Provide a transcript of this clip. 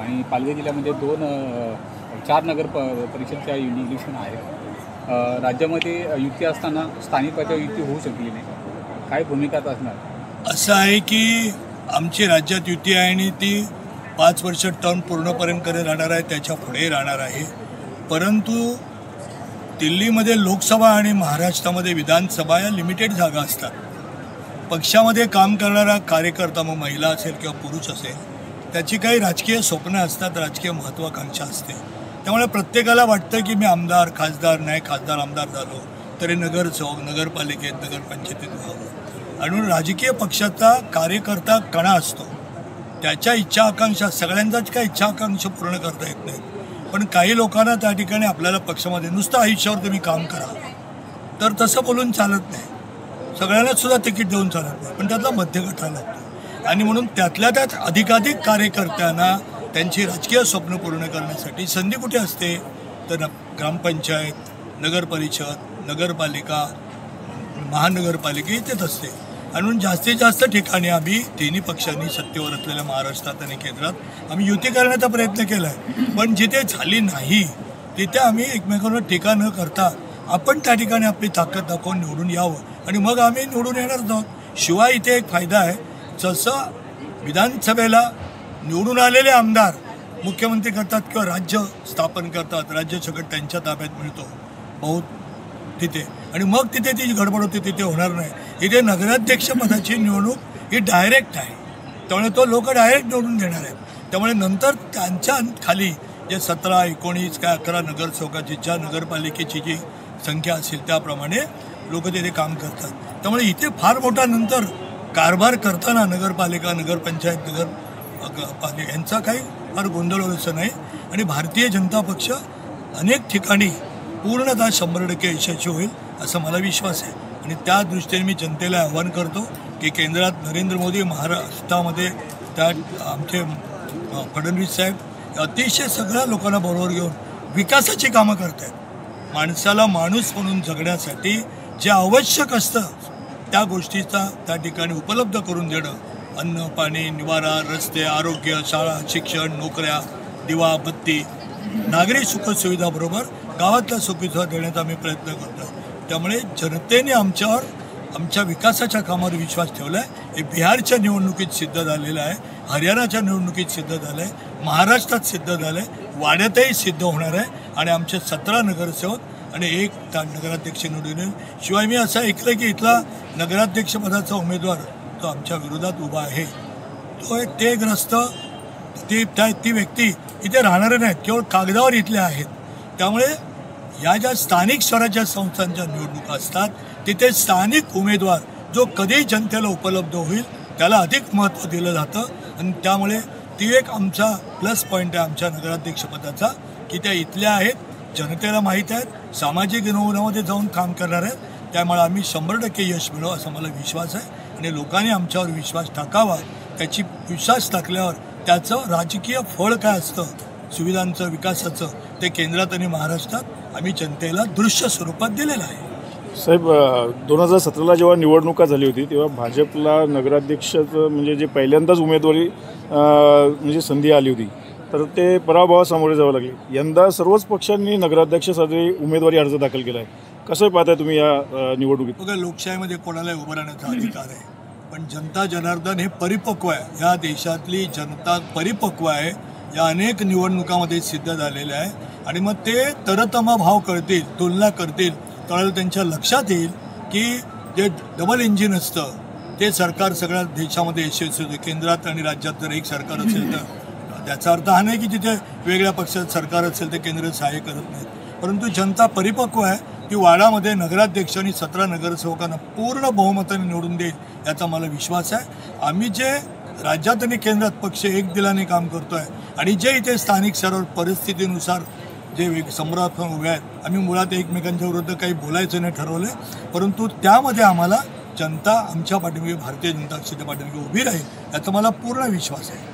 आणि पालघर जिल्ह्यामध्ये 4 नगर परिषदच्या इलेक्शन आहेत। राज्यामध्ये युती असताना स्थानिक पातळीवर युती होऊ शकली नाही, काय भूमिका असणार? असं आहे की आमची राज्यात युती आहे आणि ती 5 वर्ष टर्म पूर्णपर्यंत राहणार आहे, त्याच्या पुढे राहणार आहे। परंतु दिल्लीमध्ये लोकसभा आणि महाराष्ट्रामध्ये विधानसभा या लिमिटेड जागा असतात। पक्षामध्ये काम करणारा कार्यकर्ता, मग महिला असेल किंवा पुरुष असेल, त्याची काही राजकीय स्वप्न असतात, राजकीय महत्त्वाकांक्षा असते। त्यामुळे प्रत्येकाला वाटतं की मी आमदार, खासदार, नाही खासदार, आमदार झालो तरी नगरसेवक, नगरपालिकेत, नगरपंचायतीत व्हावं। आणि राजकीय पक्षाचा कार्यकर्ता कणा असतो, त्याच्या इच्छा आकांक्षा, सगळ्यांच्याच काही इच्छा आकांक्षा पूर्ण करता येत नाही। पण काही लोकांना त्या ठिकाणी आपल्याला पक्षामध्ये नुसतं आयुष्यावर तुम्ही काम करा तर तसं बोलून चालत नाही, सगळ्यांनाच सुद्धा तिकीट देऊन चालत नाही, पण त्यातला मध्यगठा लागतो। आणि म्हणून त्यातल्या त्यात अधिकाधिक कार्यकर्त्यांना त्यांची राजकीय स्वप्न पूर्ण करण्यासाठी संधी कुठे असते तर ग्रामपंचायत, नगरपरिषद, नगरपालिका, महानगरपालिका इथेच असते। म्हणून जास्तीत जास्त ठिकाणी आम्ही तिन्ही पक्षांनी सत्तेवर असलेल्या महाराष्ट्रात आणि केंद्रात आम्ही युती करण्याचा प्रयत्न केला आहे। पण जिथे झाली नाही तिथे आम्ही एकमेकांवर टीका न करता आपण त्या ठिकाणी आपली ताकद दाखवून निवडून यावं आणि मग आम्ही निवडून येणार आहोत। शिवाय इथे एक फायदा आहे, जसं विधानसभेला निवडून आलेले आमदार मुख्यमंत्री करतात किंवा राज्य स्थापन करतात, राज्य सगळं त्यांच्या ताब्यात मिळतो बहुत तिथे, आणि मग तिथे ती गडबड होते, तिथे होणार नाही। इथे नगराध्यक्ष पदाची निवडणूक ही डायरेक्ट आहे, त्यामुळे तो लोक डायरेक्ट निवडून देणार आहेत। त्यामुळे नंतर त्यांच्या खाली जे 17, 19 काय 11 नगरसेवकाची, ज्या नगरपालिकेची जी संख्या असेल त्याप्रमाणे लोक तिथे काम करतात। त्यामुळे इथे फार मोठा नंतर कारभार करताना नगरपालिका, नगरपंचायत, नगरपालिका यांचा काही फार गोंधळ असं नाही। आणि भारतीय जनता पक्ष अनेक ठिकाणी पूर्णतः 100% यशस्वी होईल असं मला विश्वास आहे। आणि त्या दृष्टीने मी जनतेला आव्हान करतो की केंद्रात नरेंद्र मोदी, महाराष्ट्रामध्ये त्या आमचे फडणवीस साहेब अतिशय सगळ्या लोकांना बरोबर घेऊन विकासाची कामं करत आहेत। माणसाला माणूस म्हणून जगण्यासाठी जे आवश्यक असतं त्या गोष्टीचा त्या ठिकाणी उपलब्ध करून देणं, अन्न, पाणी, निवारा, रस्ते, आरोग्य, शाळा, शिक्षण, नोकऱ्या, दिवा, बत्ती, नागरी सुखसुविधाबरोबर गावातल्या सुखसुविधा देण्याचा आम्ही प्रयत्न करतो। त्यामुळे जनतेने आमच्यावर, आमच्या विकासाच्या कामावर विश्वास ठेवला आहे। हे बिहारच्या निवडणुकीत सिद्ध झालेलं आहे, हरियाणाच्या निवडणुकीत सिद्ध झालं आहे, महाराष्ट्रात सिद्ध झालं आहे, वाड्यातही सिद्ध होणार आहे। आणि आमचे 17 नगरसेवक आणि 1 नगराध्यक्ष निवडून येईल। शिवाय मी असं ऐकलं की इथला नगराध्यक्षपदाचा उमेदवार तो आमच्या विरोधात उभा आहे, तो एक तेग्रस्त ती व्यक्ती इथे राहणारे नाहीत, केवळ कागदावर इथले आहेत। त्यामुळे या ज्या स्थानिक स्वराज्य संस्थांच्या निवडणुका असतात तिथे स्थानिक उमेदवार जो कधी जनतेला उपलब्ध होईल त्याला अधिक महत्त्व दिलं जातं। आणि त्यामुळे ती एक आमचा प्लस पॉईंट आहे आमच्या नगराध्यक्षपदाचा की त्या इथल्या आहेत, जनतेला माहीत आहेत, सामाजिक नमुन्यामध्ये जाऊन काम करणार आहेत। त्यामुळे आम्ही 100% यश मिळवू असा मला विश्वास आहे। आणि लोकांनी आमच्यावर विश्वास टाकावा, त्याची विश्वास टाकल्यावर त्याचं राजकीय फळ काय असतं, सुविधांचं, विकासाचं, ते केंद्रात आणि महाराष्ट्रात आम्ही जनतेला दृश्य स्वरूपात दिलेलं आहे। साहेब, 2017ला जेव्हा निवडणुका झाली होती तेव्हा भाजपला नगराध्यक्षाचं म्हणजे जे पहिल्यांदाच उमेदवारी म्हणजे संधी आली होती तर ते पराभवास सामोरे जावं लागले। यंदा सर्वच पक्षांनी नगराध्यक्षासाठी उमेदवारी अर्ज दाखल केला आहे, कसं पाहताय तुम्ही या निवडणुकीत? बघा, लोकशाहीमध्ये कोणालाही उभं राहण्याचा अधिकार आहे, पण जनता जनार्दन हे परिपक्व आहे। या देशातली जनता परिपक्व आहे, या अनेक निवडणुकामध्ये सिद्ध झालेल्या आहे। आणि मग ते तरतमा भाव करतील, तुलना करतील, त्यावेळेला त्यांच्या लक्षात येईल की जे डबल इंजिन असतं ते सरकार सगळ्या देशामध्ये यशस्वी होते। केंद्रात आणि राज्यात जर एक सरकार असेल तर त्याचा अर्थ हा नाही की जिथे वेगळ्या पक्षात सरकार असेल ते केंद्र सहाय्य करत नाहीत, परंतु जनता परिपक्व आहे की वाडामध्ये नगराध्यक्ष आणि 17 नगरसेवकांना पूर्ण बहुमताने निवडून देईल याचा मला विश्वास आहे। आम्ही जे राज्यात आणि केंद्रात पक्ष एक दिलाने काम करतो आहे आणि जे इथे स्थानिक स्तरावर परिस्थितीनुसार जे सम्राट उभे आहेत, आम्ही मुळात एकमेकांच्या विरुद्ध काही बोलायचं नाही ठरवलं, परंतु त्यामध्ये आम्हाला जनता आमच्या पाठीमागे, भारतीय जनता पक्षाच्या पाठीमागे उभी राहील याचा मला पूर्ण विश्वास आहे।